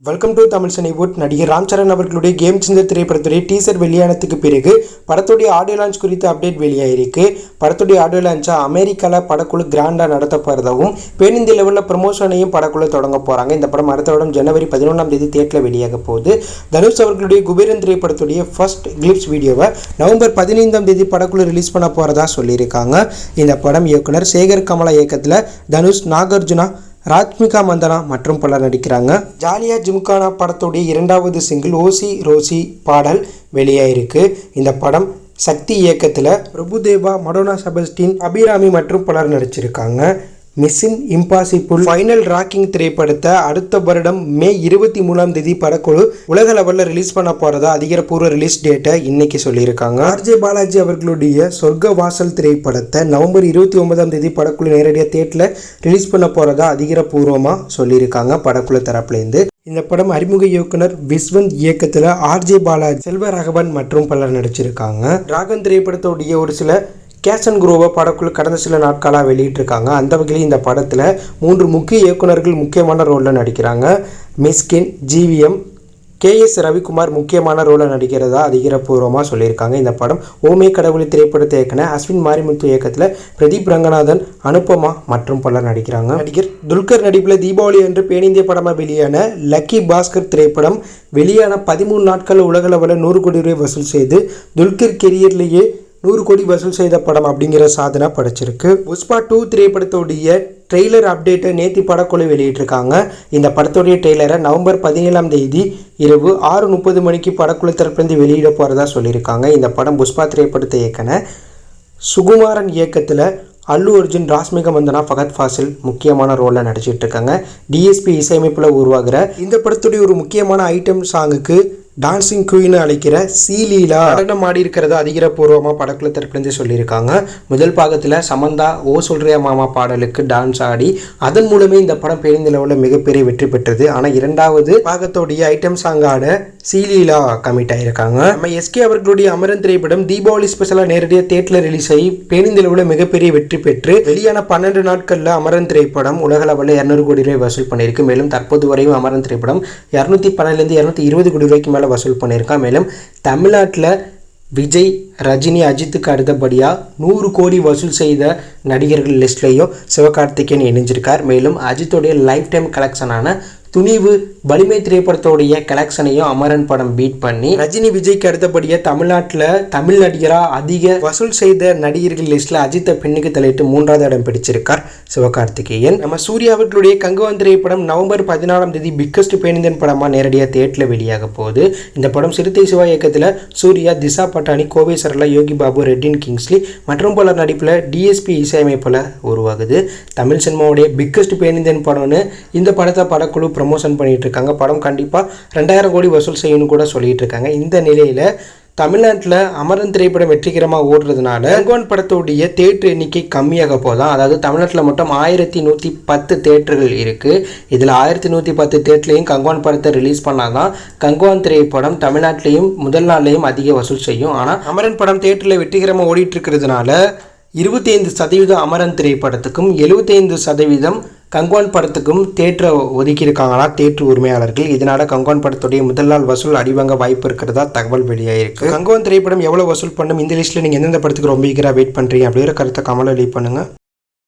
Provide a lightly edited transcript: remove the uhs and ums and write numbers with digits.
Welcome to Tamil Cinewood. நடிகர் ராம் சரண் அவர்களுடைய game changer திரைப்படத்துடைய teaser வெளியானதுக்கு பிறகு படத்துடைய ஆடியோ லான்ச் குறித்த அப்டேட் வெளியாயிருக்கு. படத்துடைய ஆடியோ லான்ச்சை அமெரிக்காவில் படக்குழு கிராண்டாக நடத்த போகிறதாகவும் பேன் இந்திய லெவலில் ப்ரமோஷனையும் படக்குழு தொடங்க போகிறாங்க. இந்த படம் அடுத்த வருடம் ஜனவரி 11ஆம் தேதி தியேட்டரில் வெளியாக போகுது. தனுஷ் அவர்களுடைய குபேரன் திரைப்படத்துடைய ஃபர்ஸ்ட் கிளிப்ஸ் வீடியோவை நவம்பர் 15ஆம் தேதி படக்குழு ரிலீஸ் பண்ண போகிறதா சொல்லியிருக்காங்க. இந்த படம் இயக்குனர் சேகர் கமலா இயக்கத்தில் தனுஷ், நாகார்ஜுனா, ராஷ்மிகா மந்தனா மற்றும் பலர் நடிக்கிறாங்க. ஜாலியா ஜிம்கானா படத்துடைய இரண்டாவது சிங்கிள் ஓசி ரோசி பாடல் வெளியாயிருக்கு. இந்த படம் சக்தி இயக்கத்தில் பிரபுதேவா, மடோனா செபஸ்டின், அபிராமி மற்றும் பலர் நடிச்சிருக்காங்க. மிஷன் இம்பாசிபிள் ஃபைனல் ராக்கிங் திரைப்படத்தை அடுத்த வருடம் மே 23ஆம் தேதி படக்குழு உலக லெவலில் ரிலீஸ் பண்ண போகிறதா அதிகாரப்பூர்வ ரிலீஸ் டேட்டை இன்னைக்கு சொல்லியிருக்காங்க. ஆர்ஜே பாலாஜி அவர்களுடைய சொர்க்க வாசல் திரைப்படத்தை நவம்பர் 29ஆம் தேதி படக்குழு நேரடியாக தியேட்டரில் ரிலீஸ் பண்ண போகிறதா அதிகாரப்பூர்வமாக சொல்லியிருக்காங்க படக்குழு தரப்புலேருந்து. இந்த படம் அறிமுக இயக்குனர் விஸ்வந்த் இயக்கத்தில் ஆர்ஜே பாலாஜி, செல்வராகவன் மற்றும் பலர் நடிச்சிருக்காங்க. டிராகன் திரைப்படத்துடைய ஒரு சில கேஷன் குரோவை படக்குழு கடந்த சில நாட்களாக வெளியிட்டிருக்காங்க. அந்த வகையில் இந்த படத்தில் 3 முக்கிய இயக்குநர்கள் முக்கியமான ரோலில் நடிக்கிறாங்க. மிஸ்கின், ஜிவிஎம், KS ரவிக்குமார் முக்கியமான ரோலில் நடிக்கிறதா அதிகாரப்பூர்வமாக சொல்லியிருக்காங்க. இந்த படம் ஓமே கடவுளி திரைப்படத்தை இயக்குன அஸ்வின் மாரிமுத்து இயக்கத்தில் பிரதீப் ரங்கநாதன், அனுபமா மற்றும் பலர் நடிக்கிறாங்க. நடிகர் துல்கர் நடிப்பில் தீபாவளி அன்று பேன் இந்திய படமாக வெளியான லக்கி பாஸ்கர் திரைப்படம் வெளியான 13 நாட்கள் உலக லெவலில் 100 கோடி ரூபாய் வசூல் செய்து துல்கர் கெரியர்லேயே 100 கோடி வசூல் செய்த படம் அப்படிங்கிற சாதனை படைச்சிருக்கு. புஷ்பா 2 திரைப்படத்துடைய ட்ரெய்லர் அப்டேட்டை நேற்று படக்குழு வெளியிட்டிருக்காங்க. இந்த படத்துடைய ட்ரெய்லரை நவம்பர் 17ஆம் தேதி இரவு 6:30 மணிக்கு படக்குழு தரப்பிலிருந்து வெளியிட போகிறதா சொல்லியிருக்காங்க. இந்த படம் புஷ்பா திரைப்படத்தை இயக்குன சுகுமாரன் இயக்கத்தில் அல்லு அர்ஜுன், ராஷ்மிகா மந்தனா, ஃபகத் ஃபாசில் முக்கியமான ரோலில் நடிச்சிட்டு இருக்காங்க. DSP இசையமைப்பில் உருவாகிற இந்த படத்துடைய ஒரு முக்கியமான ஐட்டம் சாங்குக்கு டான்சிங் குயின் அழைக்கிற சீலீலா நடனம் ஆடி இருக்கிறத அதிகாரப்பூர்வமாக படக்குழு தரப்புலேருந்து சொல்லியிருக்காங்க. முதல் பாகத்தில் சமந்தா ஓ சொல்றியா மாமா பாடலுக்கு டான்ஸ் ஆடி அதன் மூலமே இந்த படம் பேருந்து லெவலில் மிகப்பெரிய வெற்றி பெற்றது. ஆனால் இரண்டாவது பாகத்தோடைய ஐட்டம் சாங்கான சீலீலா கமிட் ஆகியிருக்காங்க. நம்ம SK அவர்களுடைய அமரன் திரைப்படம் தீபாவளி ஸ்பெஷலாக நேரடியாக தியேட்டரில் ரிலீஸ் ஆகி பேருந்து லெவலில் மிகப்பெரிய வெற்றி பெற்று வெளியான 12 நாட்களில் அமரன் திரைப்படம் உலக லெவலில் 200 கோடி ரூபாய் வசூல் பண்ணியிருக்கு. மேலும் தற்போது வரையும் அமரன் திரைப்படம் 212 220 கோடி ரூபாய்க்கு மேலே வசூல் பண்ணியிருக்கான். மேலும் தமிழ்நாட்டில் விஜய், ரஜினி, அஜித்துக்கு அடுத்தபடியாக 100 கோடி வசூல் செய்த நடிகர்கள் லிஸ்ட்லையும் சிவகார்த்திகேயன் இணைஞ்சிருக்கார். மேலும் அஜித்துடைய லைஃப் டைம் கலெக்ஷனான துணிவு, வலிமை திரைப்படத்தோடைய கலெக்ஷனையும் அமரன் படம் பீட் பண்ணி ரஜினி, விஜய்க்கு அடுத்தபடியாக தமிழ்நாட்டில் தமிழ் நடிகராக அதிக வசூல் செய்த நடிகர்கள் லிஸ்ட்டில் அஜித்தை பெண்ணுக்கு தலையிட்டு 3வது இடம் பிடிச்சிருக்கார் சிவகார்த்திகேயன். நம்ம சூர்யா அவர்களுடைய கங்குவான் திரைப்படம் நவம்பர் 14ஆம் தேதி பிக்கஸ்ட் பேன் இந்தியன் படமாக நேரடியாக தியேட்டரில் வெளியாக போகுது. இந்த படம் சிறுத்தை சிவா இயக்கத்தில் சூர்யா, திசா பட்டானி, கோவை சரளா, யோகி பாபு, ரெட்டின் கிங்ஸ்லி மற்றும் பலர் நடிப்பில் DSP இசையமைப்பில் உருவாகுது. தமிழ் சினிமாவுடைய பிக்கஸ்ட் பேன் இந்தியன் படம்னு இந்த படத்தை படக்குழு ப்ரமோஷன் பண்ணிட்டு இருக்காங்க. படம் கண்டிப்பாக 2000 கோடி வசூல் செய்யணும்னு கூட சொல்லிட்டு இருக்காங்க. இந்த நிலையில் தமிழ்நாட்டில் அமரன் திரைப்படம் வெற்றிகரமாக ஓடுறதுனால கங்குவான் படத்துடைய தேட்டர் எண்ணிக்கை கம்மியாக போதான். அதாவது தமிழ்நாட்டில் மட்டும் 1110 தேட்டர்கள் இருக்குது. இதில் 1110 தேட்டர்லையும் கங்குவான் படத்தை ரிலீஸ் பண்ணாதான் கங்குவான் திரைப்படம் தமிழ்நாட்டிலையும் முதல் நாள்லையும் அதிக வசூல் செய்யும். ஆனால் அமரன் படம் தேட்டரில் வெற்றிகரமாக ஓடிட்டு இருக்கிறதுனால 25% அமரன் திரைப்படத்துக்கும் 75% கங்குவான் படத்துக்கும் தேட்டரை ஒதுக்கியிருக்காங்களா தேட்டர் உரிமையாளர்கள். இதனால கங்குவான் படத்துடைய முதல் நாள் வசூல் அடிவாங்க வாய்ப்பு இருக்கிறதா தகவல் வெளியாயிருக்கு. கங்குவான் திரைப்படம் எவ்வளோ வசூல் பண்ணும், இந்த லிஸ்ட்டில் நீங்கள் எந்தெந்த படத்துக்கு ரொம்ப ஈகராக வெயிட் பண்ணுறீங்க அப்படிங்கிற கருத்தை கமெண்ட்ல லீவ் பண்ணுங்கள்.